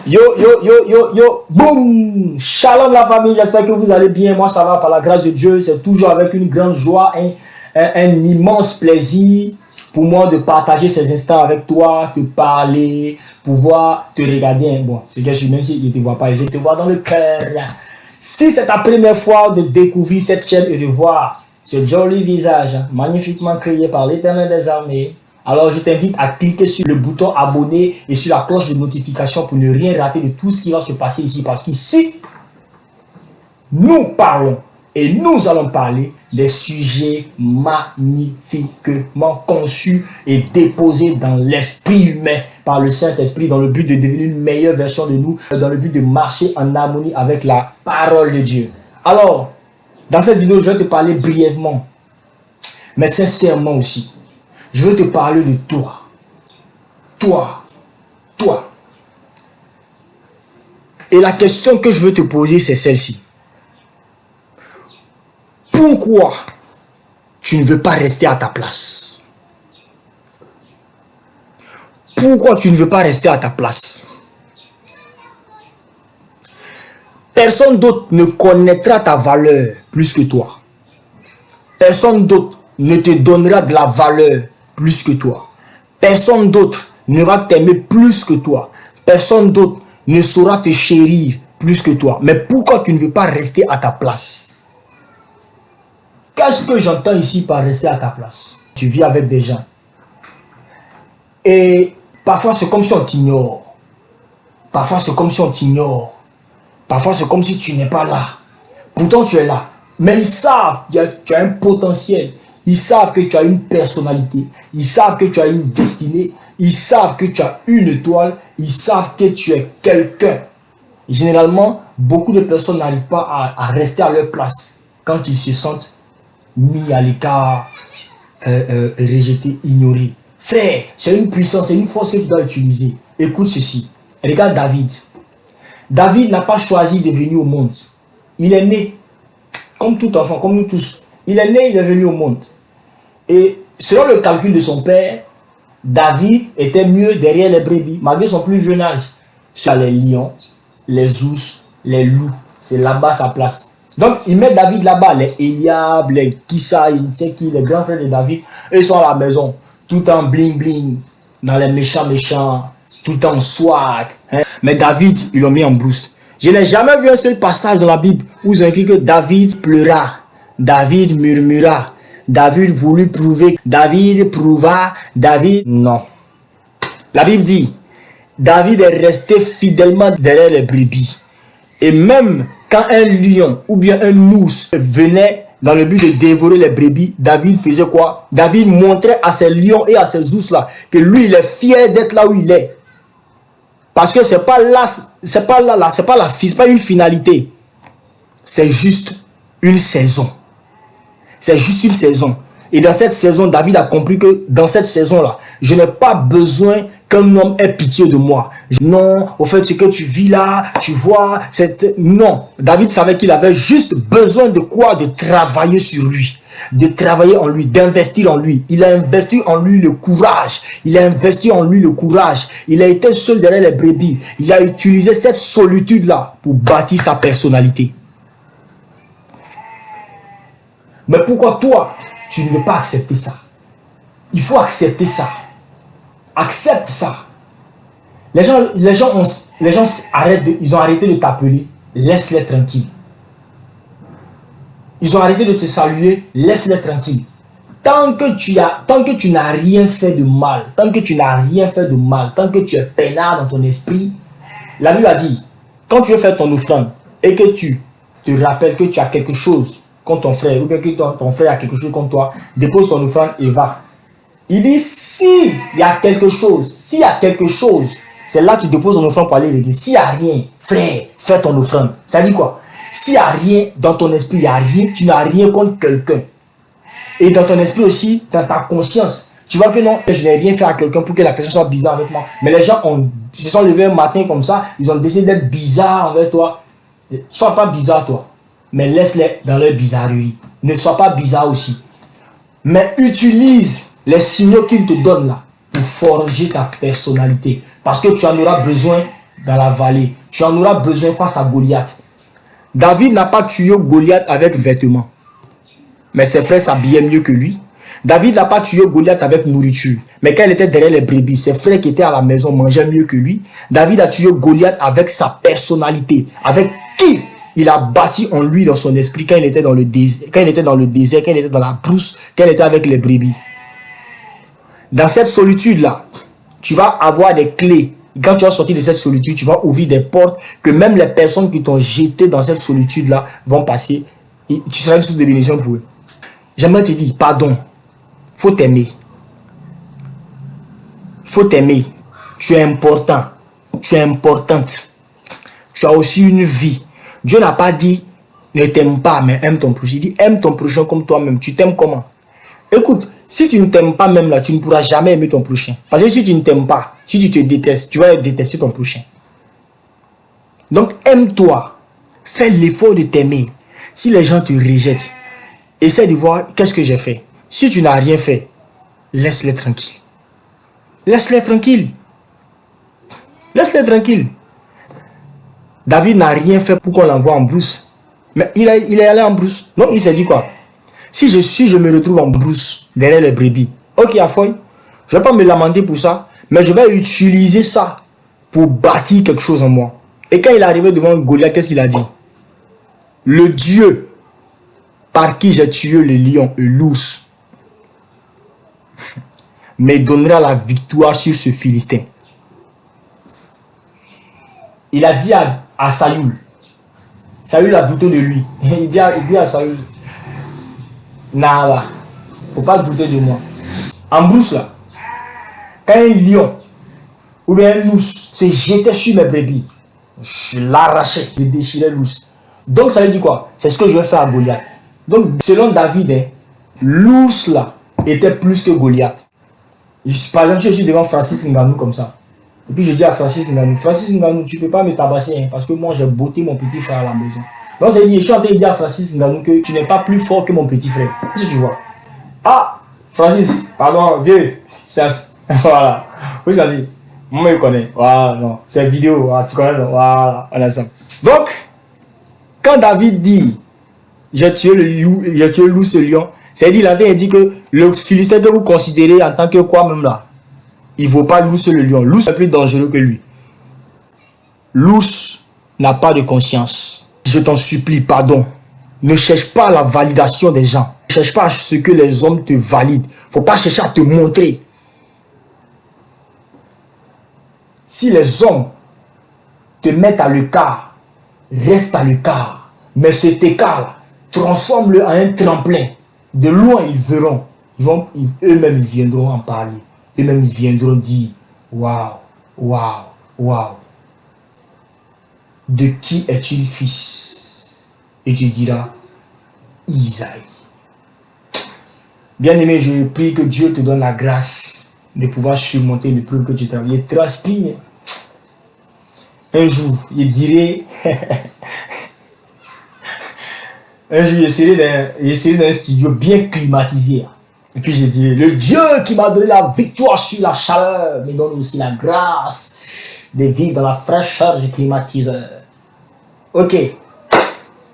Yo, yo, yo, yo, yo, boum! Shalom la famille, j'espère que vous allez bien. Moi, ça va par la grâce de Dieu. C'est toujours avec une grande joie, un immense plaisir pour moi de partager ces instants avec toi, te parler, pouvoir te regarder. Bon, c'est que je suis, même si je ne te vois pas, je te vois dans le cœur. Si c'est ta première fois de découvrir cette chaîne et de voir ce joli visage magnifiquement créé par l'Éternel des armées, alors je t'invite à cliquer sur le bouton abonner et sur la cloche de notification pour ne rien rater de tout ce qui va se passer ici. Parce qu'ici, nous parlons et nous allons parler des sujets magnifiquement conçus et déposés dans l'esprit humain par le Saint-Esprit dans le but de devenir une meilleure version de nous, dans le but de marcher en harmonie avec la parole de Dieu. Alors, dans cette vidéo, je vais te parler brièvement, mais sincèrement aussi. Je veux te parler de toi. Toi. Et la question que je veux te poser, c'est celle-ci. Pourquoi tu ne veux pas rester à ta place? Pourquoi tu ne veux pas rester à ta place? Personne d'autre ne connaîtra ta valeur plus que toi. Personne d'autre ne te donnera de la valeur plus que toi. Personne d'autre ne va t'aimer plus que toi. Personne d'autre ne saura te chérir plus que toi. Mais pourquoi tu ne veux pas rester à ta place? Qu'est-ce que j'entends ici par rester à ta place? Tu vis avec des gens. Et parfois c'est comme si on t'ignore. Parfois c'est comme si on t'ignore. Parfois c'est comme si tu n'es pas là. Pourtant tu es là. Mais ils savent que tu as un potentiel. Ils savent que tu as une personnalité. Ils savent que tu as une destinée. Ils savent que tu as une étoile. Ils savent que tu es quelqu'un. Généralement, beaucoup de personnes n'arrivent pas à rester à leur place quand ils se sentent mis à l'écart, rejetés, ignorés. Frère, c'est une puissance, c'est une force que tu dois utiliser. Écoute ceci. Regarde David. David n'a pas choisi de venir au monde. Il est né, comme tout enfant, comme nous tous. Il est né, il est venu au monde. Et selon le calcul de son père, David était mieux derrière les brebis, malgré son plus jeune âge. Sur les lions, les ours, les loups. C'est là-bas sa place. Donc, il met David là-bas, les Eliab, les Kissa, il ne sait qui, les grands frères de David. Eux sont à la maison, tout en bling-bling, dans les méchants, tout en swag. Hein. Mais David, ils l'ont mis en brousse. Je n'ai jamais vu un seul passage dans la Bible où ils ont écrit que David pleura, David murmura, David voulut prouver, David prouva, David... Non. La Bible dit, David est resté fidèlement derrière les brebis. Et même quand un lion ou bien un ours venait dans le but de dévorer les brebis, David faisait quoi? David montrait à ces lions et à ces ours-là que lui, il est fier d'être là où il est. Parce que c'est pas une finalité. C'est juste une saison. C'est juste une saison. Et dans cette saison, David a compris que dans cette saison-là, je n'ai pas besoin qu'un homme ait pitié de moi. Non, au fait, ce que tu vis là, tu vois, non. David savait qu'il avait juste besoin de quoi? De travailler sur lui. De travailler en lui, d'investir en lui. Il a investi en lui le courage. Il a investi en lui le courage. Il a été seul derrière les brebis. Il a utilisé cette solitude-là pour bâtir sa personnalité. Mais pourquoi toi, tu ne veux pas accepter ça? Il faut accepter ça. Accepte ça. Les gens ont arrêté de t'appeler. Laisse-les tranquilles. Ils ont arrêté de te saluer. Laisse-les tranquilles. Tant que tu n'as rien fait de mal, tant que tu es peinard dans ton esprit, la Bible a dit, quand tu veux faire ton offrande et que tu te rappelles que tu as quelque chose contre ton frère, ou bien que ton frère a quelque chose contre toi, dépose ton offrande et va. Il dit, s'il y a quelque chose, c'est là que tu déposes ton offrande pour aller l'église. S'il n'y a rien, frère, fais ton offrande. Ça dit quoi? S'il n'y a rien dans ton esprit, il y a rien, tu n'as rien contre quelqu'un. Et dans ton esprit aussi, dans ta conscience, tu vois que non, je n'ai rien fait à quelqu'un pour que la personne soit bizarre avec moi. Mais les gens se sont levés un matin comme ça, ils ont décidé d'être bizarres envers toi. Sois pas bizarre toi. Mais laisse-les dans leur bizarrerie. Ne sois pas bizarre aussi. Mais utilise les signaux qu'ils te donnent là pour forger ta personnalité. Parce que tu en auras besoin dans la vallée. Tu en auras besoin face à Goliath. David n'a pas tué Goliath avec vêtements. Mais ses frères s'habillaient mieux que lui. David n'a pas tué Goliath avec nourriture. Mais quand il était derrière les brebis, ses frères qui étaient à la maison mangeaient mieux que lui. David a tué Goliath avec sa personnalité. Avec qui il a bâti en lui, dans son esprit, quand il était dans le désert, quand il était dans la brousse, quand il était avec les brebis. Dans cette solitude-là, tu vas avoir des clés. Quand tu vas sortir de cette solitude, tu vas ouvrir des portes que même les personnes qui t'ont jeté dans cette solitude-là vont passer. Et tu seras une source de bénédiction pour eux. J'aimerais te dire, pardon. Faut t'aimer. Faut t'aimer. Tu es important. Tu es importante. Tu as aussi une vie. Dieu n'a pas dit ne t'aime pas, mais aime ton prochain. Il dit aime ton prochain comme toi-même. Tu t'aimes comment? Écoute, si tu ne t'aimes pas même là, tu ne pourras jamais aimer ton prochain. Parce que si tu ne t'aimes pas, si tu te détestes, tu vas détester ton prochain. Donc aime-toi. Fais l'effort de t'aimer. Si les gens te rejettent, essaie de voir qu'est-ce que j'ai fait. Si tu n'as rien fait, laisse-les tranquilles. Laisse-les tranquilles. Laisse-les tranquilles. David n'a rien fait pour qu'on l'envoie en brousse. Mais il est allé en brousse. Donc il s'est dit quoi? Si je me retrouve en brousse, derrière les brebis, ok, Afoy, je ne vais pas me lamenter pour ça, mais je vais utiliser ça pour bâtir quelque chose en moi. Et quand il est arrivé devant Goliath, qu'est-ce qu'il a dit? Le Dieu par qui j'ai tué le lion et l'ours me donnera la victoire sur ce Philistin. Il a dit à Saül, Saül a douté de lui. Il dit à Saül, Nala, faut pas douter de moi. En brousse là, quand un lion ou bien un ours se jetait sur mes brebis, je l'arrachais, je déchirais l'ours. Donc ça veut dire quoi? C'est ce que je vais faire à Goliath. Donc selon David, l'ours là était plus que Goliath. Par exemple, je suis devant Francis Ngannou comme ça. Et puis je dis à Francis Ngannou, tu ne peux pas me tabasser hein, parce que moi j'ai botté mon petit frère à la maison. Donc c'est dit, je suis en train de dire à Francis Ngannou que tu n'es pas plus fort que mon petit frère. Si tu vois. Ah, Francis, pardon, vieux. Voilà. Oui, ça c'est. Moi, je connais. Voilà, non. C'est vidéo. Voilà, tu connais. Voilà, on a ça. Donc, quand David dit, j'ai tué l'ours ce lion, c'est-à-dire, il dit que le Philistin que vous considérez en tant que quoi même là, il ne vaut pas l'ours le lion. L'ours est plus dangereux que lui. L'ours n'a pas de conscience. Je t'en supplie, pardon. Ne cherche pas la validation des gens. Ne cherche pas à ce que les hommes te valident. Il ne faut pas chercher à te montrer. Si les hommes te mettent à l'écart, reste à l'écart. Mais cet écart, transforme-le en un tremplin. De loin, ils verront. Eux-mêmes, ils viendront en parler. Eux-mêmes, ils viendront dire, waouh, waouh, waouh. De qui es-tu le fils? Et tu diras, Isaïe. Bien-aimé, je prie que Dieu te donne la grâce de pouvoir surmonter l'épreuve que tu travailles. Il transpire. Un jour, il dirait, un jour, il serait dans un studio bien climatisé. Et puis je dirais, le Dieu qui m'a donné la victoire sur la chaleur me donne aussi la grâce de vivre dans la fraîcheur du climatiseur. Ok.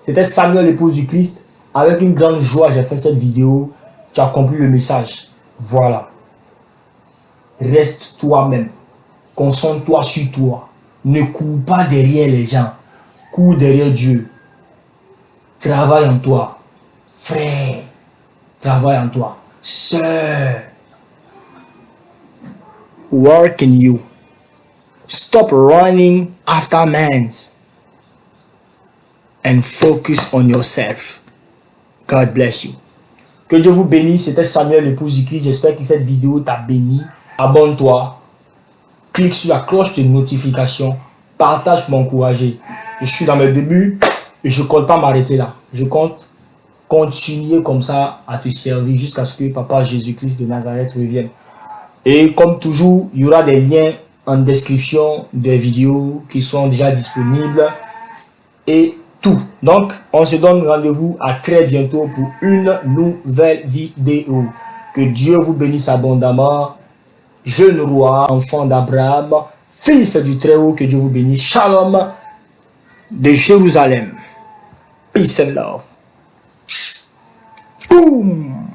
C'était Samuel, l'épouse du Christ. Avec une grande joie, j'ai fait cette vidéo. Tu as compris le message. Voilà. Reste toi-même. Concentre-toi sur toi. Ne cours pas derrière les gens. Cours derrière Dieu. Travaille en toi. Frère. Travaille en toi. Sœur. Work in you. Stop running after man's. And focus on yourself. God bless you. Que Dieu vous bénisse. C'était Samuel, l'épouse du Christ. J'espère que cette vidéo t'a béni. Abonne-toi. Clique sur la cloche de notification. Partage pour m'encourager. Je suis dans mes débuts et je ne compte pas m'arrêter là. Je compte continuer comme ça à te servir jusqu'à ce que Papa Jésus-Christ de Nazareth revienne. Et comme toujours, il y aura des liens en description des vidéos qui sont déjà disponibles. Et tout. Donc, on se donne rendez-vous à très bientôt pour une nouvelle vidéo. Que Dieu vous bénisse abondamment. Jeune roi, enfant d'Abraham, Fils du Très-Haut, que Dieu vous bénisse. Shalom de Jérusalem. Peace and love. Boom.